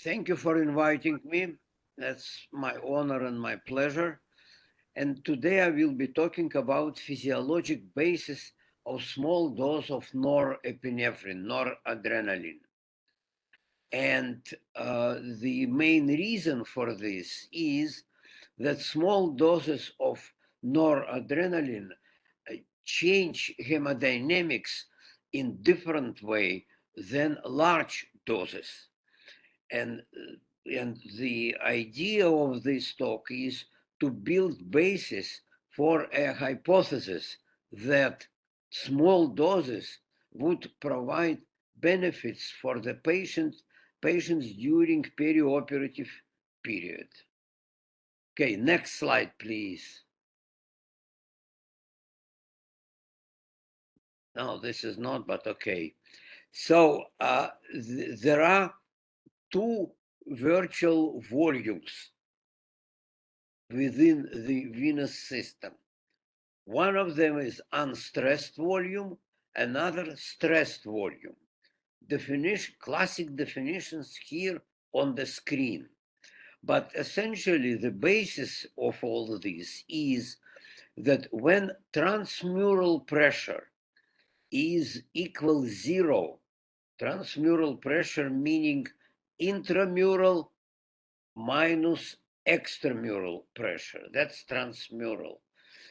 Thank you for inviting me. That's my honor and my pleasure. And today I will be talking about physiologic basis of small dose of norepinephrine, noradrenaline. And the main reason for this is that small doses of noradrenaline change hemodynamics in different way than large doses. And, and the idea of this talk is to build basis for a hypothesis that small doses would provide benefits for the patients during perioperative period. Okay, next slide, please. No, this is not, but okay. So there are two virtual volumes within the venous system. One of them is unstressed volume, another stressed volume. Classic definitions here on the screen. But essentially, the basis of all of this is that when transmural pressure is equal zero, transmural pressure meaning intramural minus extramural pressure, that's transmural.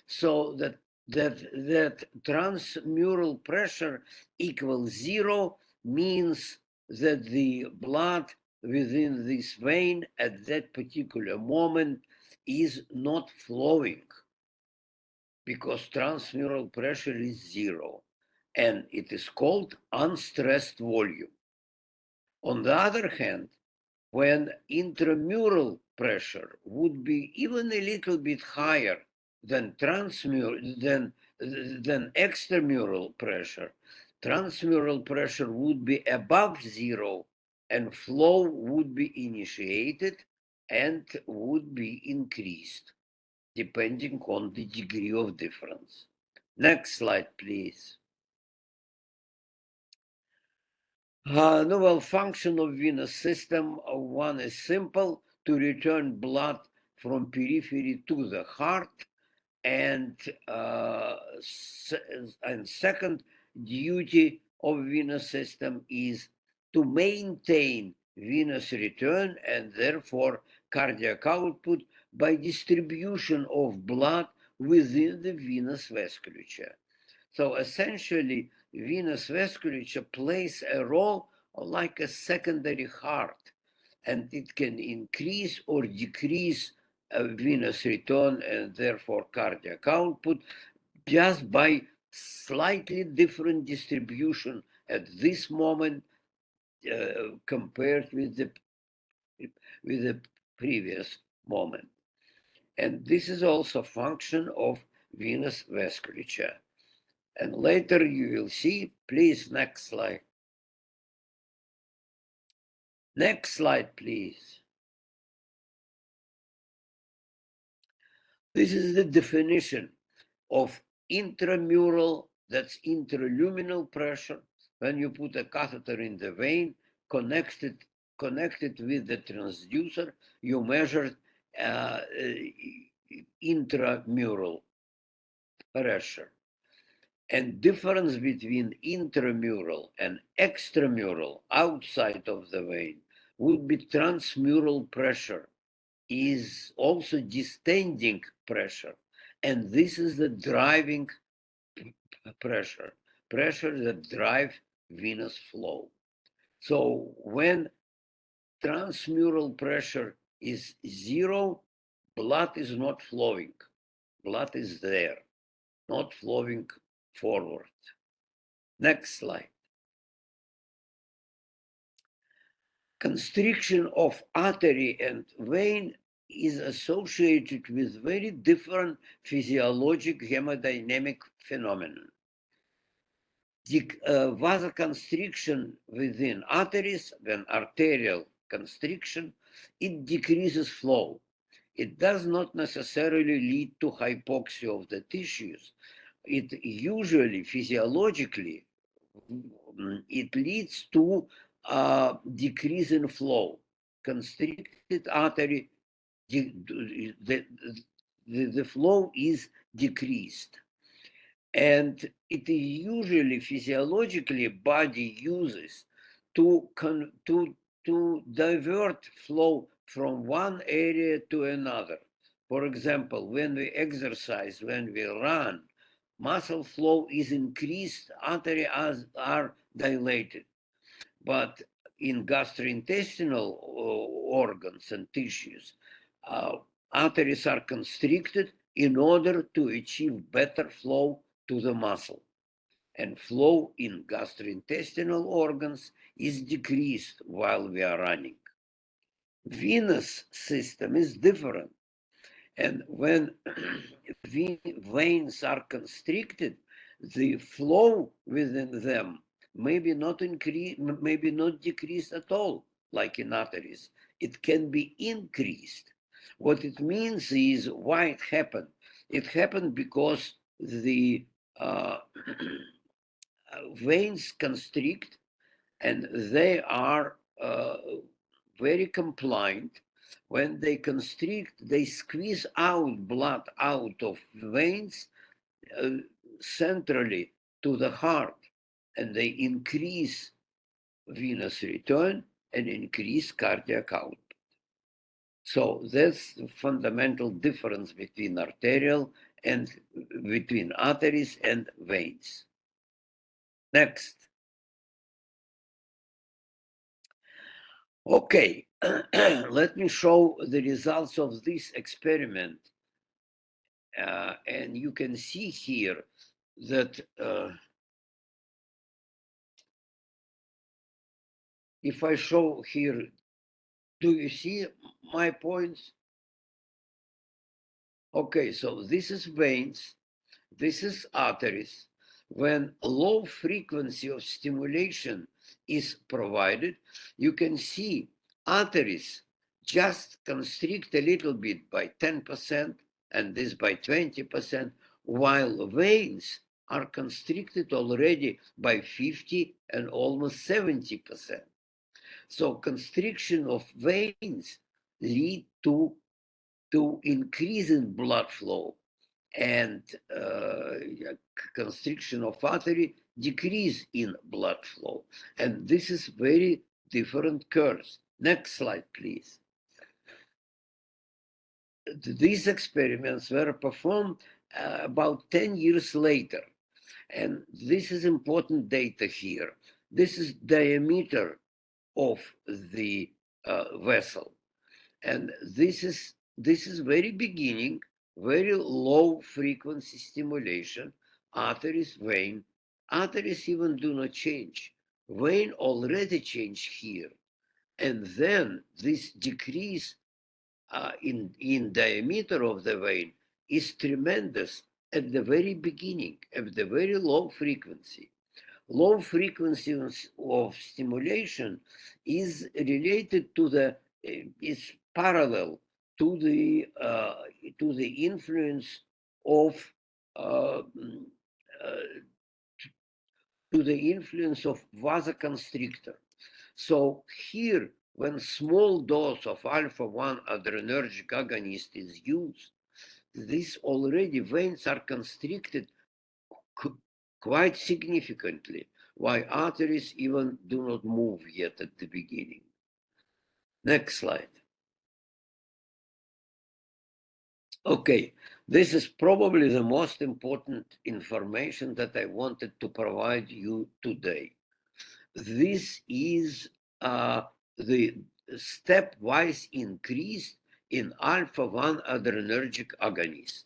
So that transmural pressure equals zero means that the blood within this vein at that particular moment is not flowing because transmural pressure is zero, and it is called unstressed volume. On the other hand, when intramural pressure would be even a little bit higher than extramural pressure, transmural pressure would be above zero and flow would be initiated and would be increased depending on the degree of difference. Next slide, please. Well, function of venous system, one is simple, to return blood from periphery to the heart, and second duty of venous system is to maintain venous return and therefore cardiac output by distribution of blood within the venous vasculature. So essentially, venous vasculature plays a role like a secondary heart, and it can increase or decrease venous return and therefore cardiac output just by slightly different distribution at this moment compared with the previous moment. And this is also a function of venous vasculature. And later you will see, please, next slide. Next slide, please. This is the definition of intramural, that's intraluminal pressure. When you put a catheter in the vein, connected with the transducer, you measure intramural pressure. And difference between intramural and extramural outside of the vein would be transmural pressure, is also distending pressure. And this is the driving pressure that drives venous flow. So when transmural pressure is zero, blood is not flowing. Blood is there, not flowing forward. Next slide. Constriction of artery and vein is associated with very different physiologic hemodynamic phenomenon. The vasoconstriction within arteries, when arterial constriction, it decreases flow. It does not necessarily lead to hypoxia of the tissues. It usually, physiologically, it leads to decrease in flow. constricted artery, the flow is decreased. And it is usually physiologically body uses to divert flow from one area to another. For example, when we exercise, when we run, muscle flow is increased, arteries are dilated. But in gastrointestinal organs and tissues, uh, arteries are constricted in order to achieve better flow to the muscle. And flow in gastrointestinal organs is decreased while we are running. Venous system is different. And when veins are constricted, the flow within them maybe not increase, maybe not decrease at all, like in arteries. It can be increased. What it means is why it happened. It happened because the veins constrict, and they are very compliant. When they constrict, they squeeze out blood out of veins centrally to the heart, and they increase venous return and increase cardiac output. So that's the fundamental difference between arterial and between arteries and veins. Next. Okay, let me show the results of this experiment. And you can see here that if I show here, do you see my points? Okay, so this is veins, this is arteries. When low frequency of stimulation is provided, you can see arteries just constrict a little bit by 10% and this by 20%, while veins are constricted already by 50 and almost 70%. So constriction of veins lead to increase in blood flow, and constriction of artery decrease in blood flow. And this is very different curves. Next slide, please. These experiments were performed about 10 years later. And this is important data here. This is diameter of the vessel. And this is very beginning, very low frequency stimulation, arteries, vein. Arteries even do not change. Vein already changed here. And then this decrease in diameter of the vein is tremendous at the very beginning, at the very low frequency. Low frequency of stimulation is related to is parallel to the influence of uh, to the influence of vasoconstrictor. So here, when small dose of alpha-1 adrenergic agonist is used, these already veins are constricted quite significantly, while arteries even do not move yet at the beginning. Next slide. Okay, this is probably the most important information that I wanted to provide you today. This is the stepwise increase in alpha-1 adrenergic agonist.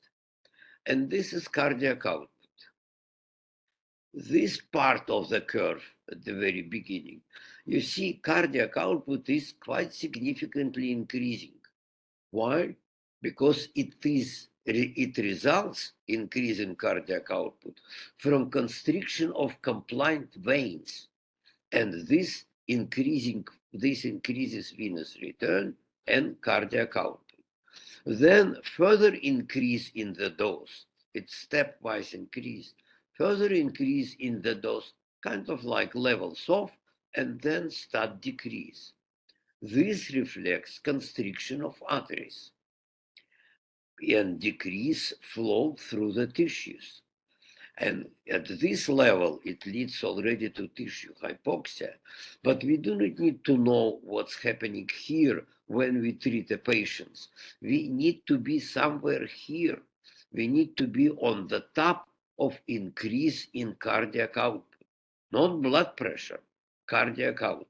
And this is cardiac output. This part of the curve at the very beginning, you see cardiac output is quite significantly increasing. Why? Because it results increase in cardiac output from constriction of compliant veins. And this increases venous return and cardiac output. Then further increase in the dose. It's stepwise increase. Further increase in the dose, kind of like levels off, and then start decrease. This reflects constriction of arteries and decrease flow through the tissues. And at this level, it leads already to tissue hypoxia. But we do not need to know what's happening here when we treat the patients. We need to be somewhere here. We need to be on the top of increase in cardiac output, not blood pressure, cardiac output.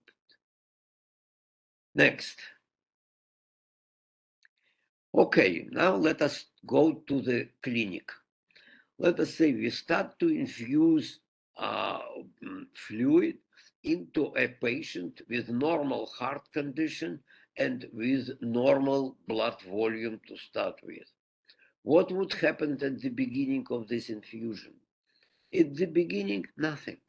Next. Okay, now let us go to the clinic. Let us say we start to infuse fluid into a patient with normal heart condition and with normal blood volume to start with. What would happen at the beginning of this infusion? At the beginning, nothing.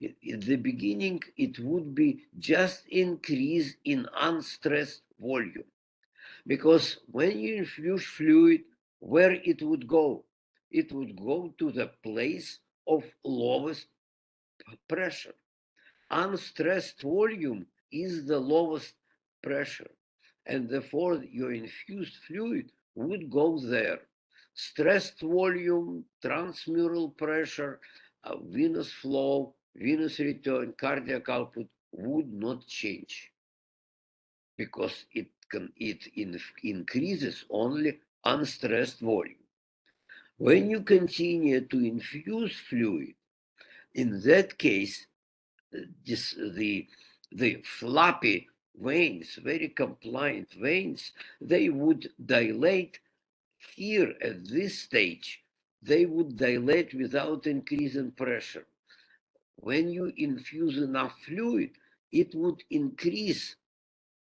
At the beginning, it would be just increase in unstressed volume. Because when you infuse fluid, where it would go? It would go to the place of lowest pressure. Unstressed volume is the lowest pressure, and therefore your infused fluid would go there. Stressed volume, transmural pressure, venous flow, venous return, cardiac output would not change because it increases only unstressed volume. When you continue to infuse fluid, in that case, the floppy veins, very compliant veins, they would dilate here at this stage. They would dilate without increase in pressure. When you infuse enough fluid, it would increase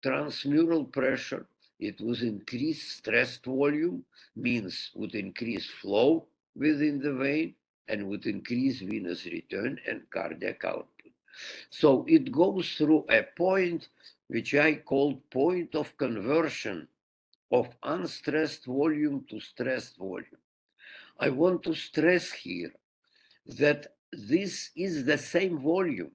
transmural pressure, it would increase stressed volume, means would increase flow within the vein and would increase venous return and cardiac output. So it goes through a point which I call point of conversion of unstressed volume to stressed volume. I want to stress here that this is the same volume.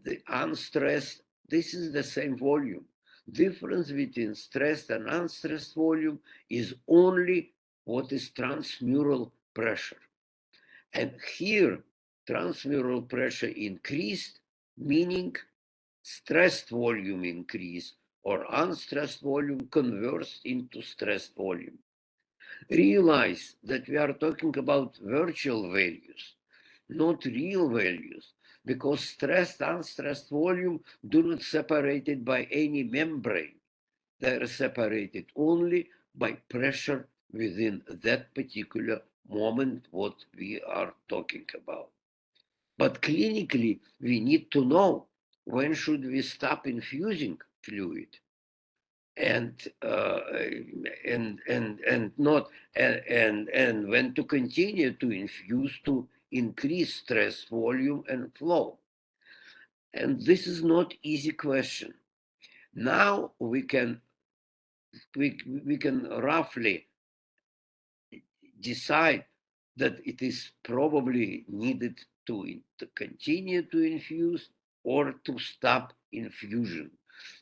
The unstressed, this is the same volume. Difference between stressed and unstressed volume is only what is transmural pressure. And here, transmural pressure increased, meaning stressed volume increase, or unstressed volume converts into stressed volume. Realize that we are talking about virtual values, not real values, because stressed, unstressed volume do not separate it by any membrane. They are separated only by pressure within that particular moment what we are talking about. But clinically, we need to know when should we stop infusing fluid and not and when to continue to infuse to increase stress volume and flow. And this is not easy question. Now we can roughly decide that it is probably needed to continue to infuse or to stop infusion.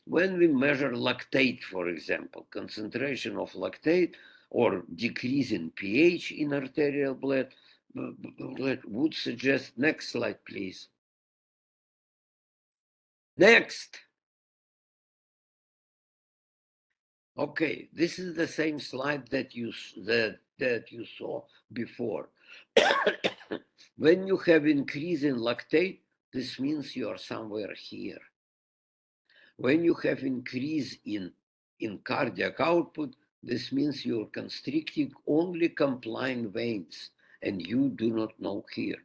When we measure lactate, for example, concentration of lactate or decrease in pH in arterial blood would suggest, next slide, please. Next. Okay, this is the same slide that you saw before. When you have increase in lactate, this means you are somewhere here. When you have increase in cardiac output, this means you're constricting only compliant veins and you do not know here.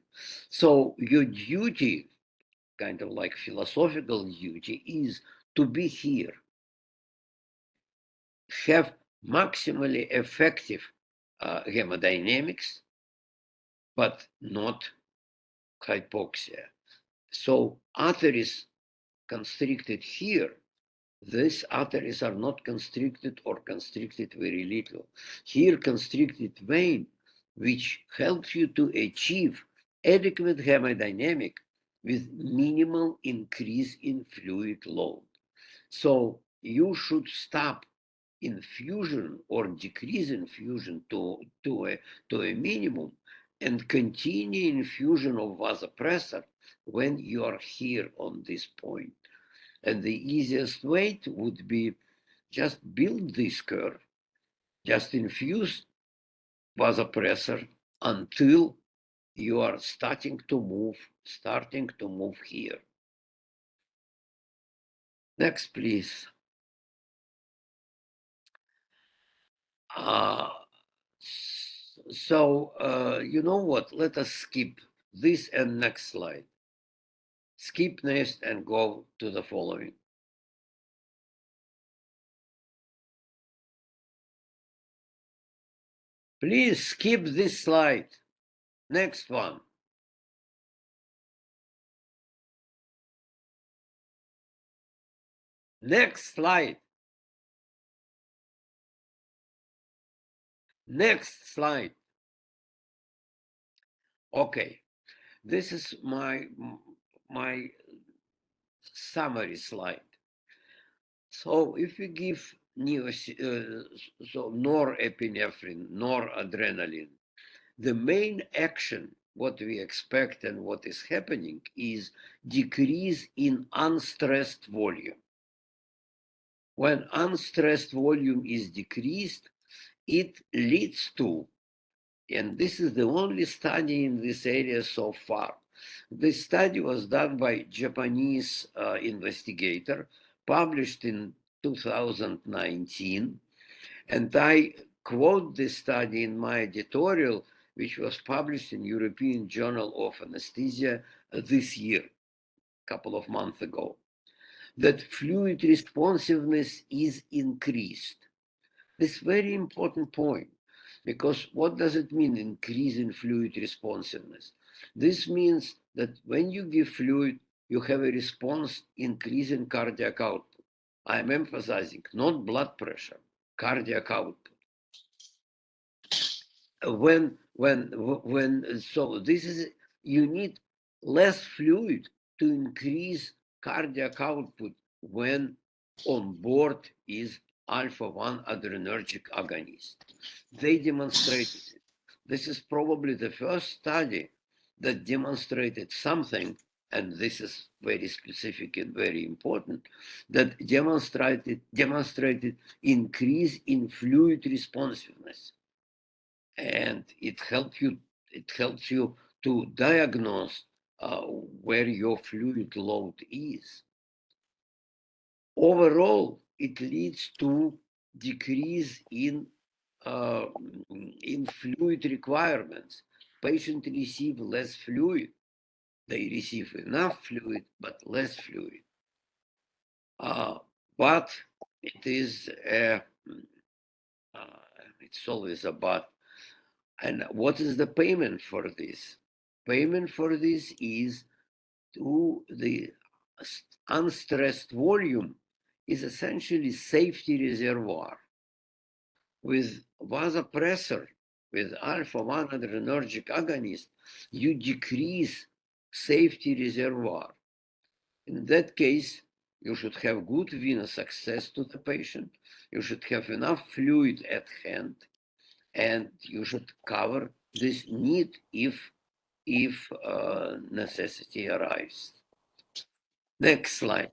So your duty, kind of like philosophical duty, is to be here. Have maximally effective hemodynamics, but not hypoxia. So arteries constricted here, these arteries are not constricted or constricted very little. Here, constricted vein, which helps you to achieve adequate hemodynamic with minimal increase in fluid load. So you should stop infusion or decrease infusion to a minimum and continue infusion of vasopressor when you are here on this point. And the easiest way would be just build this curve, just infuse vasopressor until you are starting to move here. Next, please. You know what? Let us skip this and next slide. Skip next and go to the following. Please skip this slide. Next one. Next slide. Next slide. Okay, this is my summary slide. So if we give norepinephrine, noradrenaline, the main action, what we expect and what is happening is decrease in unstressed volume. When unstressed volume is decreased, it leads to, and this is the only study in this area so far. This study was done by Japanese investigator, published in 2019, and I quote this study in my editorial, which was published in European Journal of Anesthesia this year, a couple of months ago, that fluid responsiveness is increased. This very important point, because what does it mean, increase in fluid responsiveness? This means that when you give fluid, you have a response increase in cardiac output. I'm emphasizing not blood pressure, cardiac output. So this is, you need less fluid to increase cardiac output when on board is alpha-1 adrenergic agonist. They demonstrated it. This is probably the first study that demonstrated something, and this is very specific and very important, that demonstrated increase in fluid responsiveness. And it helps you to diagnose where your fluid load is. Overall, it leads to decrease in fluid requirements. Patients receive less fluid. They receive enough fluid, but less fluid. But it is it's always a but. And what is the payment for this? Payment for this is to the unstressed volume is essentially safety reservoir. With vasopressor, with alpha-1 adrenergic agonist, you decrease safety reservoir. In that case, you should have good venous access to the patient. You should have enough fluid at hand, and you should cover this need if necessity arises. Next slide.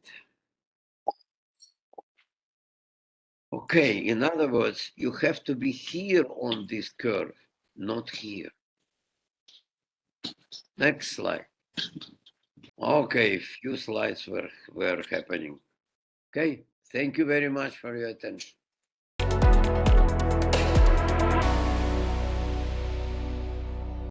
Okay, in other words, you have to be here on this curve, not here. Next slide. Okay, few slides were happening. Okay, thank you very much for your attention.